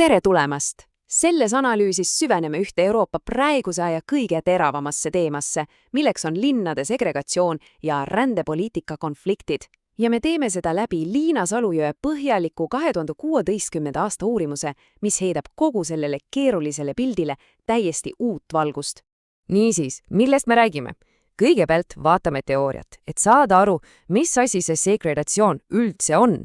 Tere tulemast! Selles analüüsis süveneme ühte Euroopa praeguse aja kõige teravamasse teemasse, milleks on linnade segregatsioon ja rändepoliitika konfliktid. Ja me teeme seda läbi Liina Salujõe põhjaliku 2016. aasta uurimuse, mis heidab kogu sellele keerulisele pildile täiesti uut valgust. Niisiis, millest me räägime? Kõigepealt vaatame teooriat, et saada aru, mis asi see segregatsioon üldse on.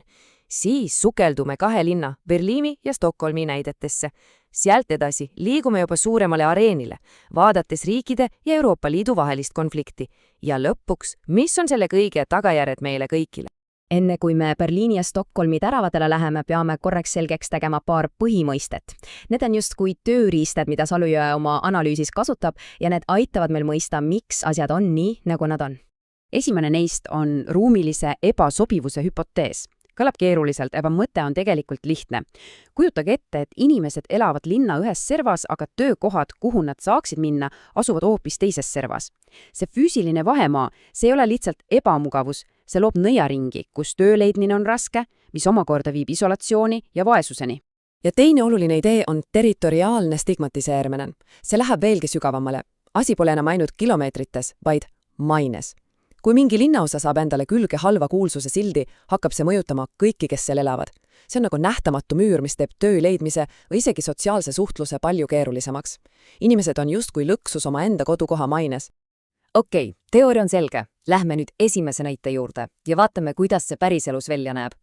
Siis sukeldume kahe linna, Berliini ja Stockholmi näidetesse. Sealt edasi liigume juba suuremale areenile, vaadates riikide ja Euroopa Liidu vahelist konflikti. Ja lõpuks, mis on selle kõige tagajärjed meile kõigile? Enne kui me Berliini ja Stockholmi täravatele läheme, peame korraks selgeks tegema paar põhimõistet. Need on justkui tööriistad, mida Salujõe oma analüüsis kasutab ja need aitavad meil mõista, miks asjad on nii, nagu nad on. Esimene neist on ruumilise ebasobivuse hüpotees. Kõlab keeruliselt, aga mõte on tegelikult lihtne. Kujutage ette, et inimesed elavad linna ühes servas, aga töökohad, kuhu nad saaksid minna, asuvad hoopis teises servas. See füüsiline vahemaa, see ei ole lihtsalt ebamugavus, see loob nõiaringi, kus töö leidmine on raske, mis omakorda viib isolatsiooni ja vaesuseni. Ja teine oluline idee on territoriaalne stigmatiseerimine. See läheb veelgi sügavamale. Asi pole enam ainult kilomeetrites, vaid maines. Kui mingi linnaosa saab endale külge halva kuulsuse sildi, hakkab see mõjutama kõiki, kes seal elavad. See on nagu nähtamatu müür, mis teeb töö leidmise või isegi sotsiaalse suhtluse palju keerulisemaks. Inimesed on justkui lõksus oma enda kodukoha maines. Okei, teooria on selge. Lähme nüüd esimese näite juurde ja vaatame, kuidas see päriselus välja näeb.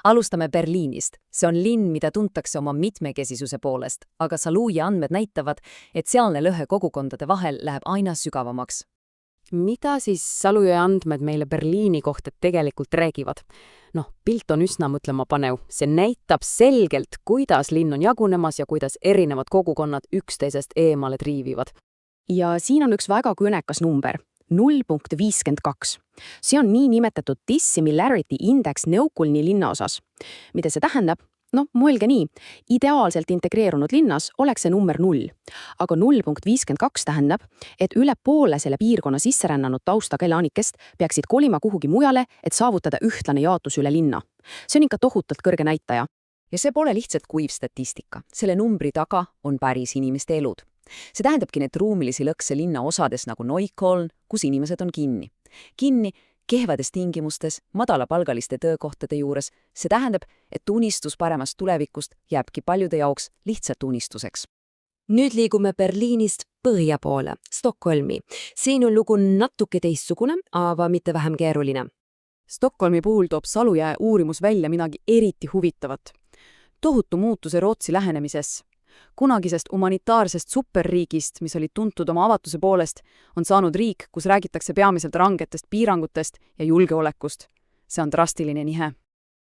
Alustame Berliinist. See on linn, mida tuntakse oma mitmekesisuse poolest, aga Salujõe andmed näitavad, et sealne lõhe kogukondade vahel läheb aina sügavamaks. Mida siis Salujõe andmed meile Berliini kohta tegelikult räägivad? Pilt on üsna mõtlema panev. See näitab selgelt, kuidas linn on jagunemas ja kuidas erinevad kogukonnad üksteisest eemale triivivad. Ja siin on üks väga kõnekas number, 0.52. See on nii nimetatud dissimilarity index Neuköllni linnaosas. Mida see tähendab? Mõelge nii, ideaalselt integreerunud linnas oleks see number 0, aga 0.52 tähendab, et üle poole selle piirkonna sisserännanud taustaga elanikest peaksid kolima kuhugi mujale, et saavutada ühtlane jaotus üle linna. See on ikka tohutult kõrge näitaja. Ja see pole lihtsalt kuiv statistika. Selle numbri taga on päris inimeste elud. See tähendabki need ruumilisi lõkse linna osades nagu Neukölln, kus inimesed on kinni. Kinni kehvades tingimustes, madalapalgaliste töökohtade juures, see tähendab, et unistus paremast tulevikust jääbki paljude jaoks lihtsalt unistuseks. Nüüd liigume Berliinist põhja poole, Stockholmi. Siin on lugu natuke teistsugune, aga mitte vähem keeruline. Stockholmi puhul toob Salujõe uurimus välja midagi eriti huvitavat. Tohutu muutuse Rootsi lähenemises. Kunagisest humanitaarsest superriigist, mis oli tuntud oma avatuse poolest, on saanud riik, kus räägitakse peamiselt rangetest piirangutest ja julgeolekust. See on drastiline nihe.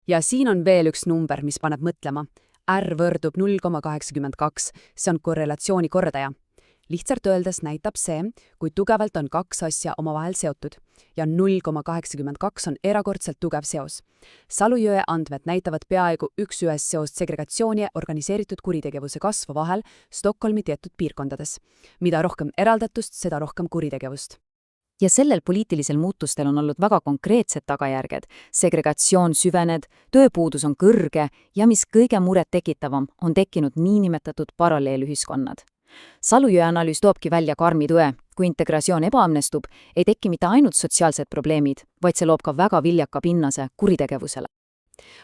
Ja siin on veel üks number, mis paneb mõtlema. R võrdub 0,82. See on korrelatsiooni kordaja. Lihtsalt öeldes näitab see, kui tugevalt on kaks asja omavahel seotud. Ja 0,82 on erakordselt tugev seos. Salujõe andmed näitavad peaaegu üks-ühes seost segregatsiooni ja organiseeritud kuritegevuse kasvu vahel Stockholmi teatud piirkondades. Mida rohkem eraldatust, seda rohkem kuritegevust. Ja sellel poliitilisel muutustel on olnud väga konkreetsed tagajärged. Segregatsioon süvened, tööpuudus on kõrge ja mis kõige muret tekitavam, on tekkinud niinimetatud paralleelühiskonnad. Salujõe analüüs toobki välja karmi tõe. Kui integratsioon ebaõnnestub, ei teki mitte ainult sotsiaalsed probleemid, vaid see loob ka väga viljaka pinnase kuritegevusele.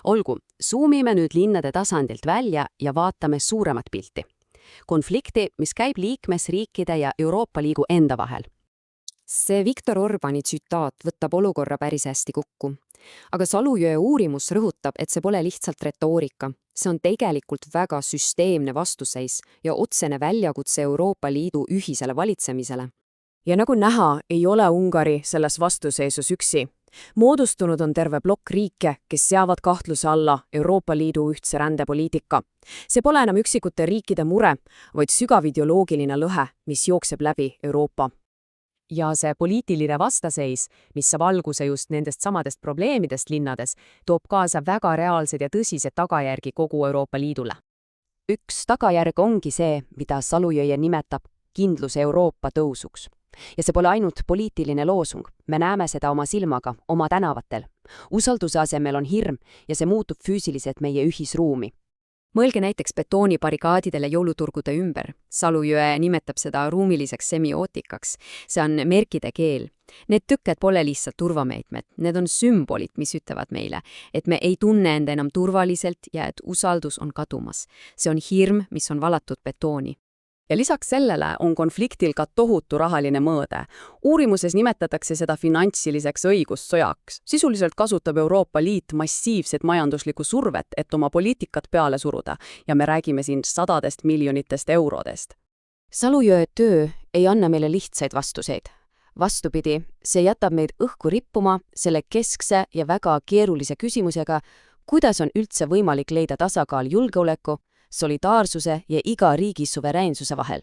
Olgu, suumime nüüd linnade tasandilt välja ja vaatame suuremat pilti. Konflikti, mis käib liikmesriikide ja Euroopa Liidu enda vahel. See Viktor Orbani tsitaat võtab olukorra päris hästi kokku. Aga Salujõe uurimus rõhutab, et see pole lihtsalt retoorika. See on tegelikult väga süsteemne vastuseis ja otsene väljakutse Euroopa Liidu ühisele valitsemisele. Ja nagu näha, ei ole Ungari selles vastuseisus üksi. Moodustunud on terve plokk riike, kes seavad kahtluse alla Euroopa Liidu ühtse rändepoliitika. See pole enam üksikute riikide mure, vaid sügav ideoloogiline lõhe, mis jookseb läbi Euroopa. Ja see poliitiline vastaseis, mis saab alguse just nendest samadest probleemidest linnades, toob kaasa väga reaalsed ja tõsised tagajärgi kogu Euroopa Liidule. Üks tagajärg ongi see, mida Salujõe nimetab kindluse Euroopa tõusuks. Ja see pole ainult poliitiline loosung. Me näeme seda oma silmaga, oma tänavatel. Usalduse asemel on hirm ja see muutub füüsiliselt meie ühisruumi. mõelge näiteks betoonibarrikaadidele jõuluturgude ümber. Salujõe nimetab seda ruumiliseks semiootikaks. See on märkide keel. Need tükked pole lihtsalt turvameetmed, need on sümbolid, mis ütlevad meile, et me ei tunne enda enam turvaliselt ja et usaldus on kadumas. See on hirm, mis on valatud betooni. Ja lisaks sellele on konfliktil ka tohutu rahaline mõõde. Uurimuses nimetatakse seda finantsiliseks õigussõjaks. Sisuliselt kasutab Euroopa Liit massiivset majanduslikku survet, et oma poliitikat peale suruda, ja me räägime siin sadadest miljonitest eurodest. Salujõe töö ei anna meile lihtsaid vastuseid. Vastupidi, see jätab meid õhku rippuma selle keskse ja väga keerulise küsimusega, kuidas on üldse võimalik leida tasakaal julgeoleku, solidaarsuse ja iga riigi suveräänsuse vahel.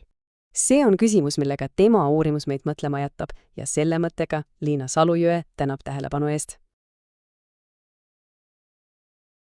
See on küsimus, millega tema uurimus meid mõtlema jätab ja selle mõttega Liina Salujõe tänab tähelepanu eest.